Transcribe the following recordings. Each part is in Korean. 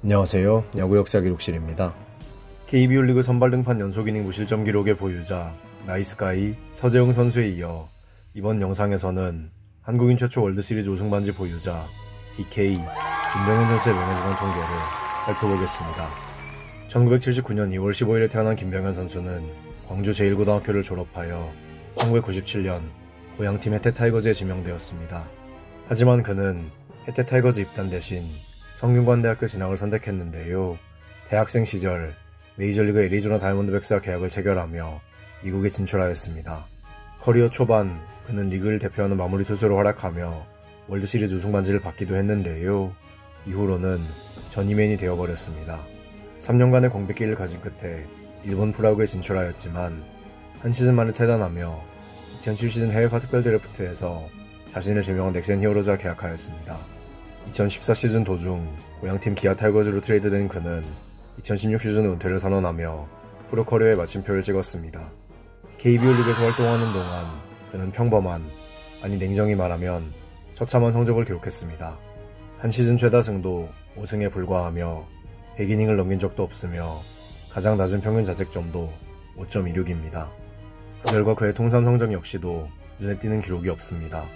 안녕하세요. 야구 역사 기록실입니다. KBO 리그 선발 등판 연속 이닝 무실점 기록의 보유자 나이스가이 서재웅 선수에 이어 이번 영상에서는 한국인 최초 월드시리즈 우승 반지 보유자 BK 김병현 선수의 명예주간 통계를 살펴보겠습니다. 1979년 2월 15일에 태어난 김병현 선수는 광주 제1고등학교를 졸업하여 1997년 고향팀 해태타이거즈에 지명되었습니다. 하지만 그는 해태타이거즈 입단 대신 성균관대학교 진학을 선택했는데요. 대학생 시절 메이저리그 애리조나 다이몬드백스와 계약을 체결하며 미국에 진출하였습니다. 커리어 초반 그는 리그를 대표하는 마무리 투수로 활약하며 월드시리즈 우승 반지를 받기도 했는데요. 이후로는 전이맨이 되어버렸습니다. 3년간의 공백기를 가진 끝에 일본 프로야구에 진출하였지만 한 시즌 만에 퇴단하며 2007 시즌 해외 파특별 드래프트에서 자신을 제명한 넥센 히어로즈와 계약하였습니다. 2014 시즌 도중 고향팀 기아 타이거즈로 트레이드된 그는 2016 시즌 은퇴를 선언하며 프로 커리어에 마침표를 찍었습니다. KBO 리그에서 활동하는 동안 그는 평범한, 아니 냉정히 말하면 처참한 성적을 기록했습니다. 한 시즌 최다승도 5승에 불과하며 100이닝을 넘긴 적도 없으며 가장 낮은 평균 자책점도 5.26입니다. 그 결과 그의 통산 성적 역시도 눈에 띄는 기록이 없습니다.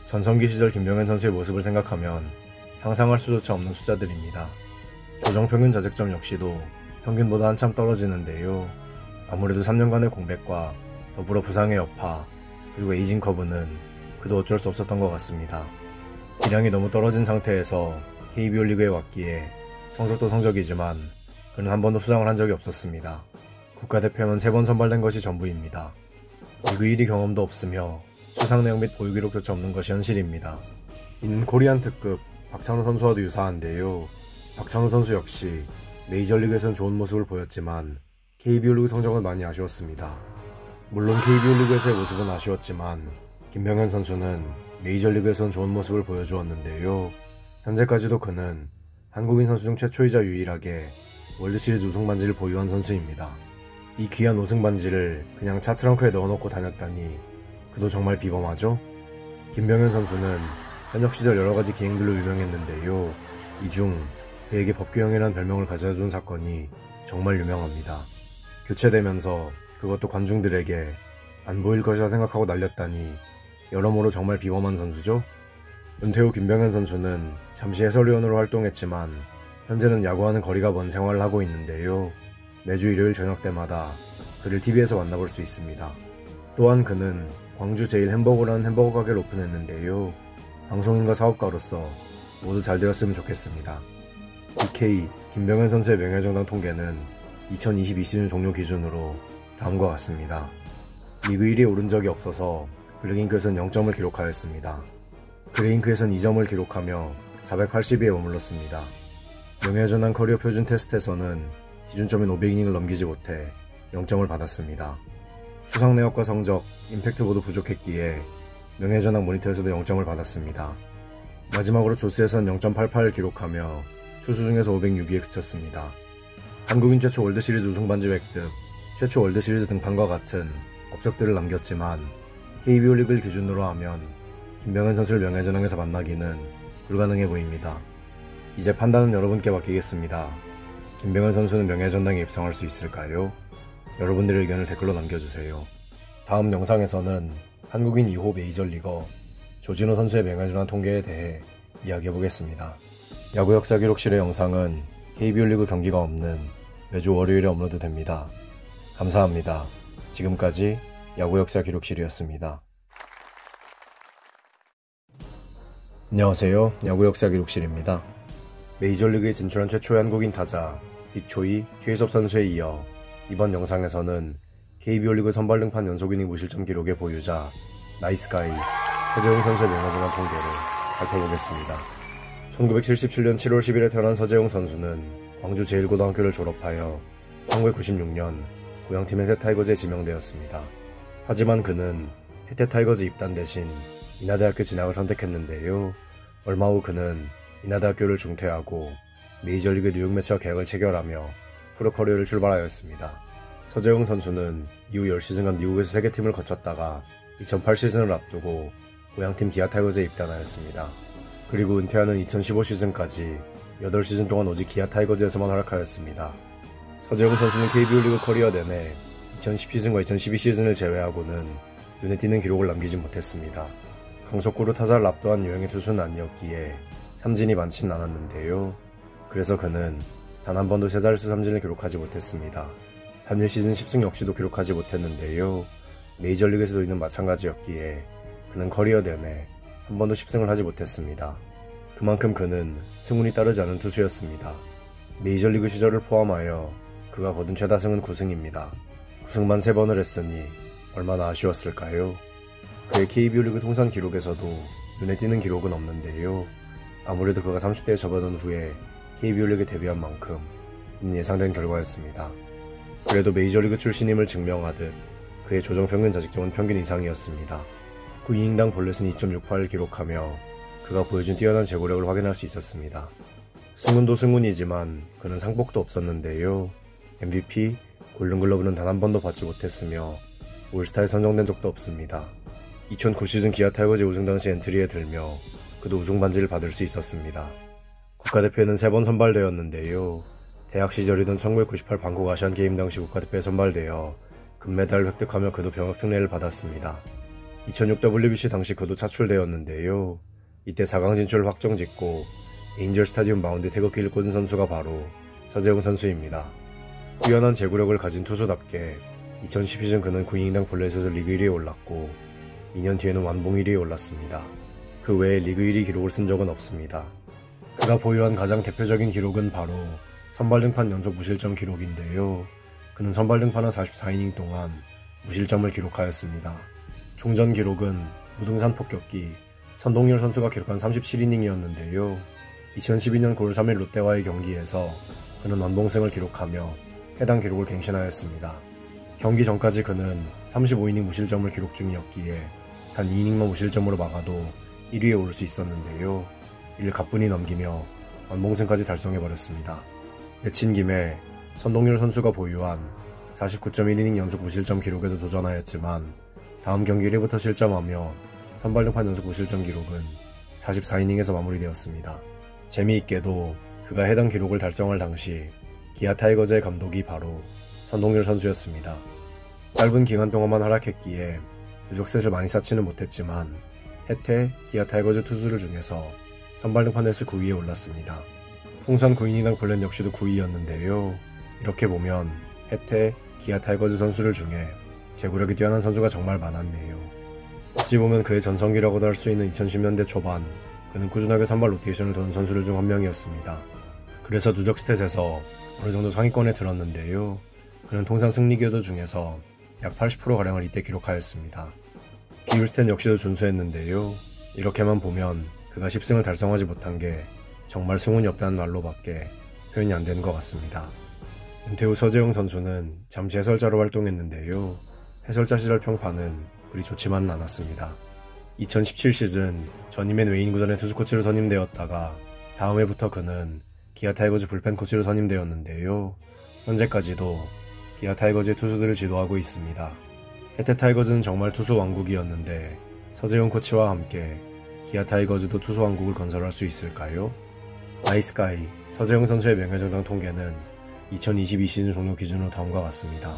전성기 시절 김병현 선수의 모습을 생각하면 상상할 수조차 없는 숫자들입니다. 조정평균 자책점 역시도 평균보다 한참 떨어지는데요. 아무래도 3년간의 공백과 더불어 부상의 여파 그리고 에이징 커브는 그도 어쩔 수 없었던 것 같습니다. 기량이 너무 떨어진 상태에서 KBO 리그에 왔기에 성적도 성적이지만 그는 한 번도 수상을 한 적이 없었습니다. 국가대표는 3번 선발된 것이 전부입니다. 리그 1위 경험도 없으며 수상 내용 및 보유 기록조차 없는 것이 현실입니다. 이는 코리안 특급 박찬호 선수와도 유사한데요. 박찬호 선수 역시 메이저리그에서는 좋은 모습을 보였지만 KBO 리그 성적은 많이 아쉬웠습니다. 물론 KBO 리그에서의 모습은 아쉬웠지만 김병현 선수는 메이저리그에서는 좋은 모습을 보여주었는데요. 현재까지도 그는 한국인 선수 중 최초이자 유일하게 월드시리즈 우승 반지를 보유한 선수입니다. 이 귀한 우승 반지를 그냥 차 트렁크에 넣어놓고 다녔다니 그도 정말 비범하죠? 김병현 선수는 현역 시절 여러가지 기행들로 유명했는데요. 이 중 그에게 법규형이라는 별명을 가져준 사건이 정말 유명합니다. 교체되면서 그것도 관중들에게 안 보일 것이라 생각하고 날렸다니 여러모로 정말 비범한 선수죠? 은퇴 후 김병현 선수는 잠시 해설위원으로 활동했지만 현재는 야구와는 거리가 먼 생활을 하고 있는데요. 매주 일요일 저녁 때마다 그를 TV에서 만나볼 수 있습니다. 또한 그는 광주 제일 햄버거라는 햄버거 가게를 오픈했는데요. 방송인과 사업가로서 모두 잘 되었으면 좋겠습니다. BK 김병현 선수의 명예정당 통계는 2022 시즌 종료 기준으로 다음과 같습니다. 리그 1위에 오른 적이 없어서 블랙잉크에선 0점을 기록하였습니다. 그레잉크에선 2점을 기록하며 480위에 머물렀습니다. 명예전당 커리어 표준 테스트에서는 기준점인 500이닝을 넘기지 못해 0점을 받았습니다. 수상 내역과 성적, 임팩트 모두 부족했기에 명예전당 모니터에서도 0점을 받았습니다. 마지막으로 조스에선 0.88을 기록하며 투수 중에서 506위에 그쳤습니다. 한국인 최초 월드시리즈 우승 반지 획득, 최초 월드시리즈 등판과 같은 업적들을 남겼지만 KBO 리그를 기준으로 하면 김병현 선수를 명예전당에서 만나기는 불가능해 보입니다. 이제 판단은 여러분께 맡기겠습니다. 김병현 선수는 명예전당에 입성할 수 있을까요? 여러분들의 의견을 댓글로 남겨주세요. 다음 영상에서는 한국인 2호 메이저리거 조진호 선수의 명예전당 통계에 대해 이야기해보겠습니다. 야구 역사 기록실의 영상은 KBO 리그 경기가 없는 매주 월요일에 업로드됩니다. 감사합니다. 지금까지 야구 역사 기록실이었습니다. 안녕하세요. 야구 역사 기록실입니다. 메이저리그에 진출한 최초의 한국인 타자 빅초이 최희섭 선수에 이어 이번 영상에서는 KBO 리그 선발 등판 연속 이닝 무실점 기록의 보유자 나이스가이 서재웅 선수의 명예전당 통계를 살펴보겠습니다. 1977년 7월 10일에 태어난 서재웅 선수는 광주 제1고등학교를 졸업하여 1996년 고향팀 해태타이거즈에 지명되었습니다. 하지만 그는 해태타이거즈 입단 대신 인하대학교 진학을 선택했는데요. 얼마 후 그는 인하대학교를 중퇴하고 메이저리그 뉴욕 매치와 계약을 체결하며 프로 커리어를 출발하였습니다. 서재웅 선수는 이후 10시즌간 미국에서 세계팀을 거쳤다가 2008 시즌을 앞두고 고향팀 기아 타이거즈에 입단하였습니다. 그리고 은퇴하는 2015 시즌까지 8시즌 동안 오직 기아 타이거즈에서만 활약하였습니다. 서재영 선수는 KBO 리그 커리어 내내 2010 시즌과 2012 시즌을 제외하고는 눈에 띄는 기록을 남기지 못했습니다. 강속구로 타자를 압도한 유형의 투수는 아니었기에 삼진이 많진 않았는데요. 그래서 그는 단 한 번도 세 자릿수 삼진을 기록하지 못했습니다. 단일 시즌 10승 역시도 기록하지 못했는데요. 메이저리그에서도 이는 마찬가지였기에 그는 커리어 내내 한 번도 10승을 하지 못했습니다. 그만큼 그는 승운이 따르지 않은 투수였습니다. 메이저리그 시절을 포함하여 그가 거둔 최다승은 9승입니다. 9승만 3번을 했으니 얼마나 아쉬웠을까요? 그의 KBO 리그 통산 기록에서도 눈에 띄는 기록은 없는데요. 아무래도 그가 30대에 접어든 후에 KBO 리그에 데뷔한 만큼 이는 예상된 결과였습니다. 그래도 메이저리그 출신임을 증명하듯 그의 조정평균 자책점은 평균 이상이었습니다. 9이닝당 볼넷은 2.68을 기록하며 그가 보여준 뛰어난 제구력을 확인할 수 있었습니다. 승운도 승운이지만 그는 상복도 없었는데요. MVP, 골든글러브는 단 한 번도 받지 못했으며 올스타에 선정된 적도 없습니다. 2009 시즌 기아 타이거즈 우승 당시 엔트리에 들며 그도 우승 반지를 받을 수 있었습니다. 국가대표에는 3번 선발되었는데요. 대학 시절이던 1998 방콕 아시안게임 당시 국가대표에 선발되어 금메달을 획득하며 그도 병역 특례를 받았습니다. 2006 WBC 당시 그도 차출되었는데요. 이때 4강 진출을 확정짓고 에인절 스타디움 마운드에 태극기를 꽂은 선수가 바로 서재웅 선수입니다. 뛰어난 제구력을 가진 투수답게 2010 시즌 그는 9이닝당 볼넷에서 리그 1위에 올랐고 2년 뒤에는 완봉 1위에 올랐습니다. 그 외에 리그 1위 기록을 쓴 적은 없습니다. 그가 보유한 가장 대표적인 기록은 바로 선발 등판 연속 무실점 기록인데요. 그는 선발 등판한 44이닝 동안 무실점을 기록하였습니다. 종전 기록은 무등산 폭격기 선동열 선수가 기록한 37이닝이었는데요. 2012년 9월 3일 롯데와의 경기에서 그는 완봉승을 기록하며 해당 기록을 갱신하였습니다. 경기 전까지 그는 35이닝 무실점을 기록 중이었기에 단 2이닝만 무실점으로 막아도 1위에 오를 수 있었는데요. 이를 가뿐히 넘기며 완봉승까지 달성해버렸습니다. 내친 김에 선동열 선수가 보유한 49.1이닝 연속 무실점 기록에도 도전하였지만 다음 경기 1회부터 실점하며 선발 등판 연속 무실점 기록은 44이닝에서 마무리되었습니다. 재미있게도 그가 해당 기록을 달성할 당시 기아 타이거즈의 감독이 바로 선동열 선수였습니다. 짧은 기간 동안만 활약했기에 누적셋을 많이 쌓지는 못했지만 해태 기아 타이거즈 투수들 중에서 선발 등판 횟수 9위에 올랐습니다. 통산 9이닝당 볼넷 역시도 9위였는데요. 이렇게 보면 해태 기아 타이거즈 선수들 중에 제구력이 뛰어난 선수가 정말 많았네요. 어찌 보면 그의 전성기라고도 할 수 있는 2010년대 초반 그는 꾸준하게 선발 로테이션을 도는 선수들 중 한 명이었습니다. 그래서 누적 스탯에서 어느 정도 상위권에 들었는데요. 그는 통산 승리 기여도 중에서 약 80%가량을 이때 기록하였습니다. 비율 스탯 역시도 준수했는데요. 이렇게만 보면 그가 10승을 달성하지 못한 게 정말 승운이 없다는 말로밖에 표현이 안 되는 것 같습니다. 은퇴 후 서재웅 선수는 잠시 해설자로 활동했는데요. 해설자 시절 평판은 그리 좋지만은 않았습니다. 2017 시즌 전임엔 웨인 구단의 투수 코치로 선임되었다가 다음 해부터 그는 기아 타이거즈 불펜 코치로 선임되었는데요. 현재까지도 기아 타이거즈의 투수들을 지도하고 있습니다. 해태 타이거즈는 정말 투수 왕국이었는데 서재웅 코치와 함께 기아 타이거즈도 투수 왕국을 건설할 수 있을까요? 나이스가이 서재웅 선수의 명예정당 통계는 2022 시즌 종료 기준으로 다음과 같습니다.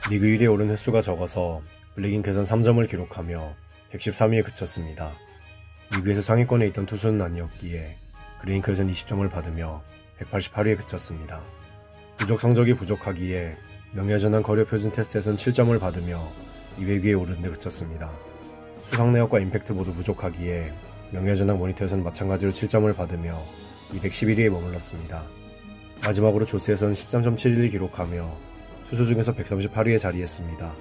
리그 1위에 오른 횟수가 적어서 블랙잉크에선 3점을 기록하며 113위에 그쳤습니다. 리그에서 상위권에 있던 투수는 아니었기에 그레인크에선 20점을 받으며 188위에 그쳤습니다. 누적 성적이 부족하기에 명예전당 커리어 표준 테스트에선 7점을 받으며 200위에 오른 데 그쳤습니다. 수상 내역과 임팩트 모두 부족하기에 명예전당 모니터에서는 마찬가지로 7점을 받으며 211위에 머물렀습니다. 마지막으로 조스에서는 13.71을 기록하며 투수 중에서 138위에 자리했습니다.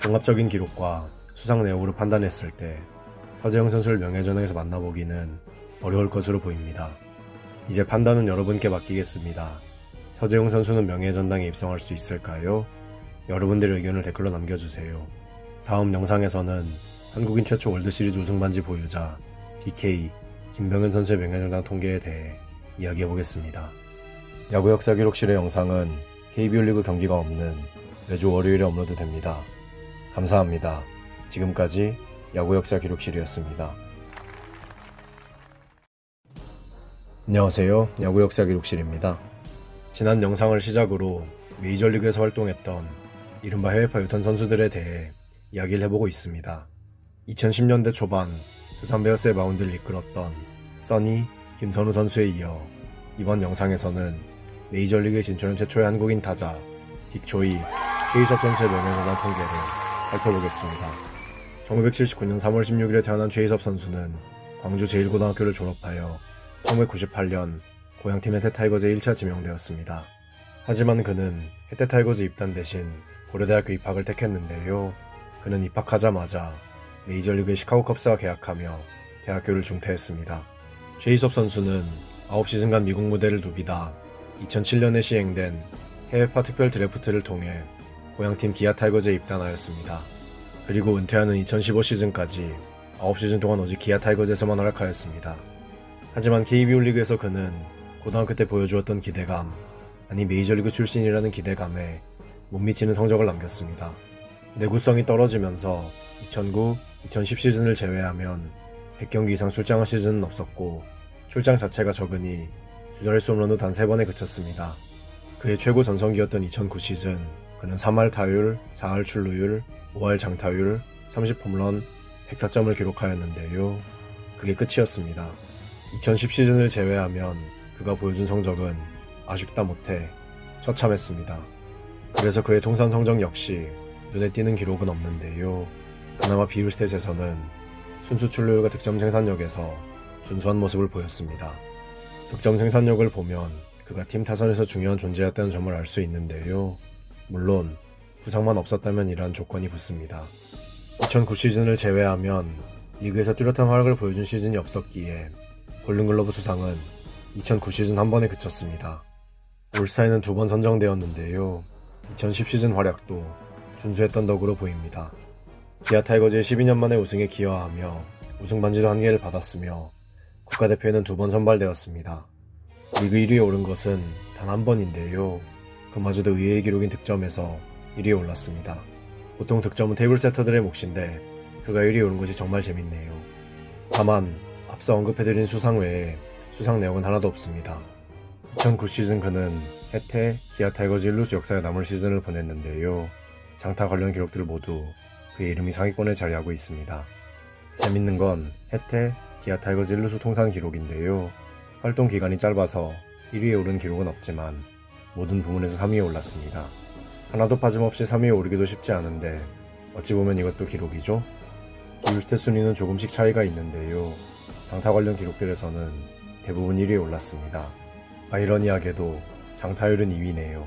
종합적인 기록과 수상 내역으로 판단했을 때 서재영 선수를 명예전당에서 만나보기는 어려울 것으로 보입니다. 이제 판단은 여러분께 맡기겠습니다. 서재용 선수는 명예전당에 입성할 수 있을까요? 여러분들의 의견을 댓글로 남겨주세요. 다음 영상에서는 한국인 최초 월드시리즈 우승반지 보유자 BK 김병현 선수의 명예전당 통계에 대해 이야기해보겠습니다. 야구 역사 기록실의 영상은 KBO 리그 경기가 없는 매주 월요일에 업로드됩니다. 감사합니다. 지금까지 야구 역사 기록실이었습니다. 안녕하세요. 야구 역사 기록실입니다. 지난 영상을 시작으로 메이저리그에서 활동했던 이른바 해외파 유탄 선수들에 대해 이야기를 해보고 있습니다. 2010년대 초반 두산 베어스의 마운드를 이끌었던 써니, 김선우 선수에 이어 이번 영상에서는 메이저리그에 진출한 최초의 한국인 타자 빅조이, 최희섭 선수의 명예전당 통계를 살펴보겠습니다. 1979년 3월 16일에 태어난 최희섭 선수는 광주 제1고등학교를 졸업하여 1998년 고향팀 해태타이거즈에 1차 지명되었습니다. 하지만 그는 해태타이거즈 입단 대신 고려대학교 입학을 택했는데요. 그는 입학하자마자 메이저리그의 시카고 컵스와 계약하며 대학교를 중퇴했습니다. 최희섭 선수는 9시즌간 미국 무대를 누비다 2007년에 시행된 해외파 특별 드래프트를 통해 고향팀 기아 타이거즈에 입단하였습니다. 그리고 은퇴하는 2015 시즌까지 9시즌 동안 오직 기아 타이거즈에서만 활약하였습니다. 하지만 KBO 리그에서 그는 고등학교 때 보여주었던 기대감, 아니 메이저리그 출신이라는 기대감에 못 미치는 성적을 남겼습니다. 내구성이 떨어지면서 2009, 2010 시즌을 제외하면 100경기 이상 출장한 시즌은 없었고 출장 자체가 적으니 주자릿수 홈런도 단 3번에 그쳤습니다. 그의 최고 전성기였던 2009 시즌, 그는 3할 타율, 4할 출루율, 5할 장타율, 30홈런, 104점을 기록하였는데요. 그게 끝이었습니다. 2010 시즌을 제외하면 그가 보여준 성적은 아쉽다 못해 처참했습니다. 그래서 그의 통산 성적 역시 눈에 띄는 기록은 없는데요. 그나마 비율 스탯에서는 순수 출루율과 득점 생산력에서 준수한 모습을 보였습니다. 득점 생산력을 보면 그가 팀 타선에서 중요한 존재였다는 점을 알 수 있는데요. 물론 부상만 없었다면 이러한 조건이 붙습니다. 2009 시즌을 제외하면 리그에서 뚜렷한 활약을 보여준 시즌이 없었기에 골든글러브 수상은 2009 시즌 한 번에 그쳤습니다. 올스타에는 2번 선정되었는데요. 2010 시즌 활약도 준수했던 덕으로 보입니다. 기아 타이거즈의 12년 만에 우승에 기여하며 우승 반지도 1개를 받았으며 국가대표에는 2번 선발되었습니다. 리그 1위에 오른 것은 단 한 번인데요. 그마저도 의외의 기록인 득점에서 1위에 올랐습니다. 보통 득점은 테이블 세터들의 몫인데 그가 1위에 오른 것이 정말 재밌네요. 다만 앞서 언급해드린 수상 외에 수상 내용은 하나도 없습니다. 2009 시즌 그는 해태, 기아 타이거즈 1루수 역사에 남을 시즌을 보냈는데요. 장타 관련 기록들 모두 그의 이름이 상위권에 자리하고 있습니다. 재밌는 건 해태, 기아 타이거즈 1루수 통산 기록인데요. 활동 기간이 짧아서 1위에 오른 기록은 없지만 모든 부문에서 3위에 올랐습니다. 하나도 빠짐없이 3위에 오르기도 쉽지 않은데 어찌 보면 이것도 기록이죠? 비율 스탯 순위는 조금씩 차이가 있는데요. 장타 관련 기록들에서는 대부분 1위에 올랐습니다. 아이러니하게도 장타율은 2위네요.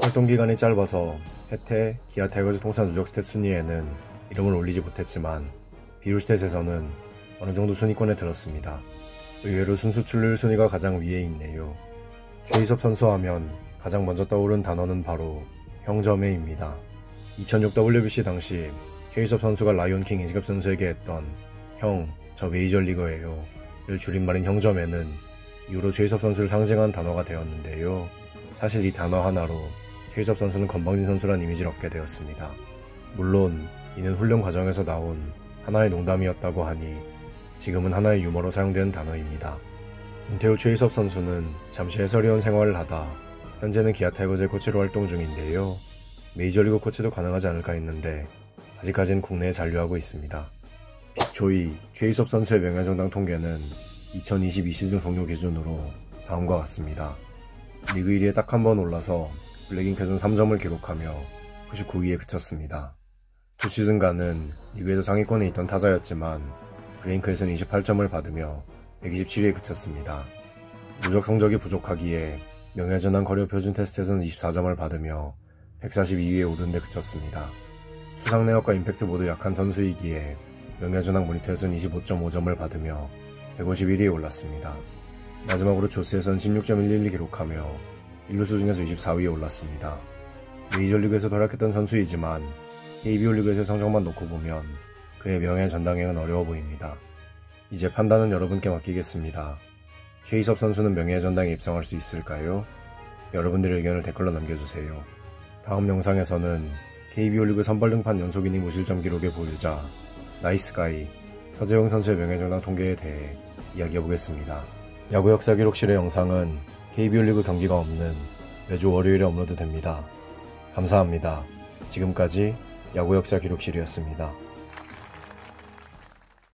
활동기간이 짧아서 해태, 기아 타이거즈 통산 누적 스탯 순위에는 이름을 올리지 못했지만 비율 스탯에서는 어느정도 순위권에 들었습니다. 의외로 순수 출루율 순위가 가장 위에 있네요. 최희섭 선수 하면 가장 먼저 떠오른 단어는 바로 형점회입니다. 2006 WBC 당시 최희섭 선수가 라이온킹 이지갑 선수에게 했던 형, 저 메이저리거예요 를 줄임말인 형점회는 이후로 최희섭 선수를 상징한 단어가 되었는데요. 사실 이 단어 하나로 최희섭 선수는 건방진 선수란 이미지를 얻게 되었습니다. 물론 이는 훈련 과정에서 나온 하나의 농담이었다고 하니 지금은 하나의 유머로 사용되는 단어입니다. 은퇴 후 최희섭 선수는 잠시 해설위원 생활을 하다 현재는 기아 타이거즈의 코치로 활동 중인데요. 메이저리그 코치도 가능하지 않을까 했는데 아직까지는 국내에 잔류하고 있습니다. 빅조이, 최희섭 선수의 명예전당 통계는 2022 시즌 종료 기준으로 다음과 같습니다. 리그 1위에 딱 한 번 올라서 블랙잉크에서는 3점을 기록하며 99위에 그쳤습니다. 2시즌간은 리그에서 상위권에 있던 타자였지만 블랙잉크에서는 28점을 받으며 127위에 그쳤습니다. 누적 성적이 부족하기에 명예전당 커리어 표준 테스트에서는 24점을 받으며 142위에 오른 데 그쳤습니다. 수상 내역과 임팩트 모두 약한 선수이기에 명예전당 모니터에서는 25.5점을 받으며 151위에 올랐습니다. 마지막으로 조스에서는 16.111 기록하며 1루수 중에서 24위에 올랐습니다. 메이저리그에서 활약했던 선수이지만 KBO 리그에서의 성적만 놓고 보면 그의 명예전당행은 어려워 보입니다. 이제 판단은 여러분께 맡기겠습니다. 최희섭 선수는 명예전당에 입성할 수 있을까요? 여러분들의 의견을 댓글로 남겨주세요. 다음 영상에서는 KBO 리그 선발 등판 연속 이닝 무실점 기록의 보유자 나이스가이 서재영 선수의 명예전당 통계에 대해 이야기해보겠습니다. 야구 역사 기록실의 영상은 KBO 리그 경기가 없는 매주 월요일에 업로드됩니다. 감사합니다. 지금까지 야구 역사 기록실이었습니다.